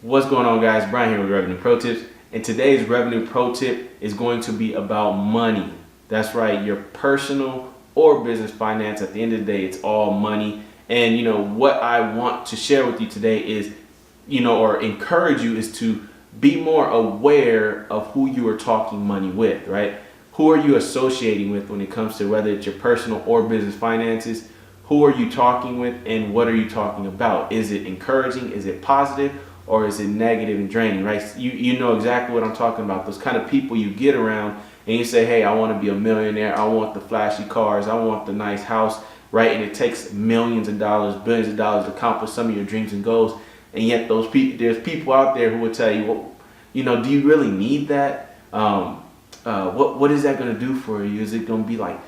What's going on, guys? Brian here with Revenue Pro Tips, and today's Revenue Pro Tip is going to be about money. That's right, your personal or business finance. At the end of the day, it's all money. And what I want to share with you today is, or encourage you, is to be more aware of who you are talking money with, right? Who are you associating with when it comes to whether it's your personal or business finances? Who are you talking with, and what are you talking about? Is it encouraging? Is it positive? Or is it negative and draining, right? You know exactly what I'm talking about. Those kind of people you get around and you say, hey, I want to be a millionaire. I want the flashy cars. I want the nice house, right? And it takes millions of dollars, billions of dollars to accomplish some of your dreams and goals. And yet there's people out there who will tell you, well, do you really need that? What is that going to do for you? Is it going to be like,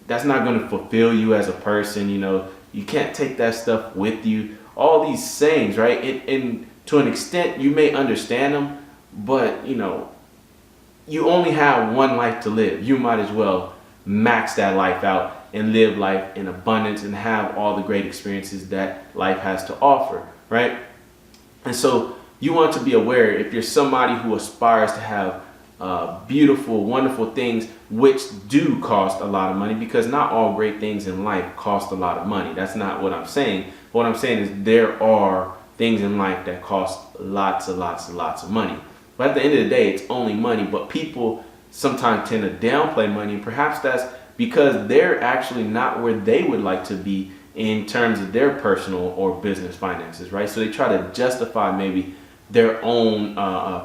that's not going to fulfill you as a person? You can't take that stuff with you. All these sayings, right? And to an extent, you may understand them, but you only have one life to live. You might as well max that life out and live life in abundance and have all the great experiences that life has to offer, right? And so you want to be aware, if you're somebody who aspires to have beautiful, wonderful things, which do cost a lot of money, because not all great things in life cost a lot of money. That's not what I'm saying. What I'm saying is there are things in life that cost lots and lots and lots of money. But at the end of the day, it's only money. But people sometimes tend to downplay money, and perhaps that's because they're actually not where they would like to be in terms of their personal or business finances, right? So they try to justify maybe their own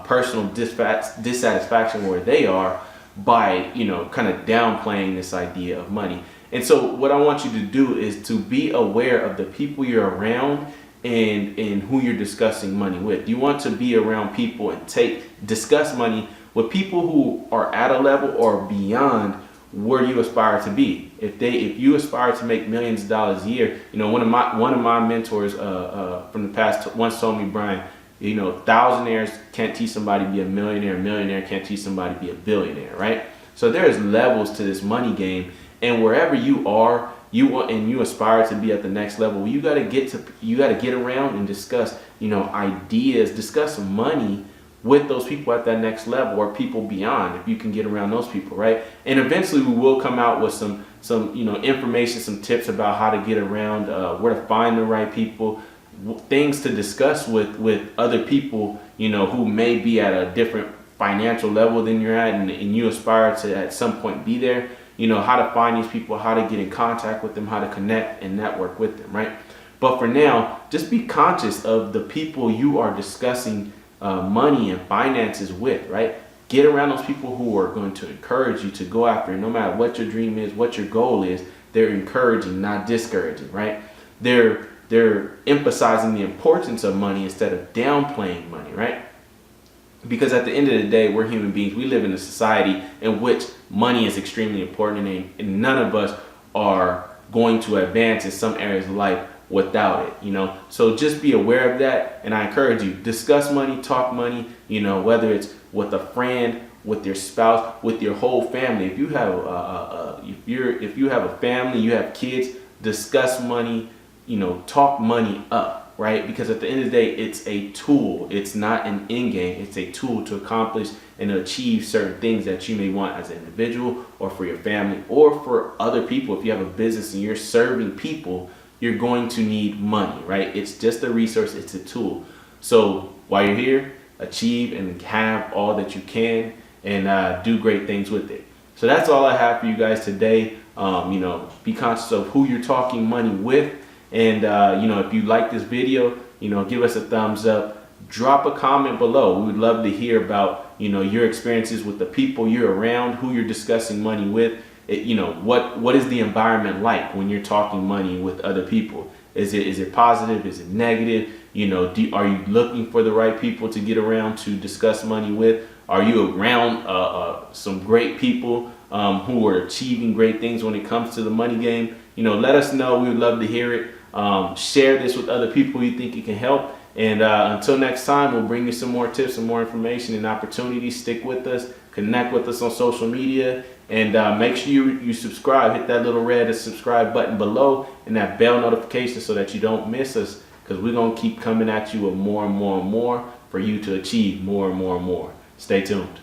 personal dissatisfaction where they are by kind of downplaying this idea of money. And so what I want you to do is to be aware of the people you're around and who you're discussing money with. You want to be around people and discuss money with people who are at a level or beyond where you aspire to be. If you aspire to make millions of dollars a year, one of my mentors from the past once told me, Brian, thousandaires can't teach somebody to be a millionaire can't teach somebody to be a billionaire, right? So there's levels to this money game, and wherever you are, you aspire to be at the next level, you got to get around and discuss ideas, discuss money with those people at that next level, or people beyond, if you can get around those people, right? And eventually we will come out with some information, some tips about how to get around, where to find the right people, things to discuss with other people who may be at a different financial level than you're at, and you aspire to at some point be there. How to find these people, how to get in contact with them, how to connect and network with them, right? But for now, just be conscious of the people you are discussing money and finances with, right? Get around those people who are going to encourage you to go after it. No matter what your dream is, what your goal is, they're encouraging, not discouraging, right? They're emphasizing the importance of money instead of downplaying money, right? Because at the end of the day, we're human beings. We live in a society in which money is extremely important, and none of us are going to advance in some areas of life without it, So just be aware of that, and I encourage you, discuss money, talk money, whether it's with a friend, with your spouse, with your whole family. If you have if you have a family, you have kids, discuss money, talk money up. Right? Because at the end of the day, it's a tool. It's not an end game. It's a tool to accomplish and to achieve certain things that you may want as an individual, or for your family, or for other people. If you have a business and you're serving people, you're going to need money, right? It's just a resource. It's a tool. So while you're here, achieve and have all that you can, and do great things with it. So that's all I have for you guys today. Be conscious of who you're talking money with. And, if you like this video, give us a thumbs up, drop a comment below. We would love to hear about, your experiences with the people you're around, who you're discussing money with. What is the environment like when you're talking money with other people? Is it positive? Is it negative? Are you looking for the right people to get around to discuss money with? Are you around some great people who are achieving great things when it comes to the money game? Let us know. We would love to hear it. Share this with other people you think it can help. And until next time, we'll bring you some more tips and more information and opportunities. Stick with us, connect with us on social media, and make sure you subscribe. Hit that little red subscribe button below and that bell notification so that you don't miss us, because we're going to keep coming at you with more and more and more for you to achieve more and more and more. Stay tuned.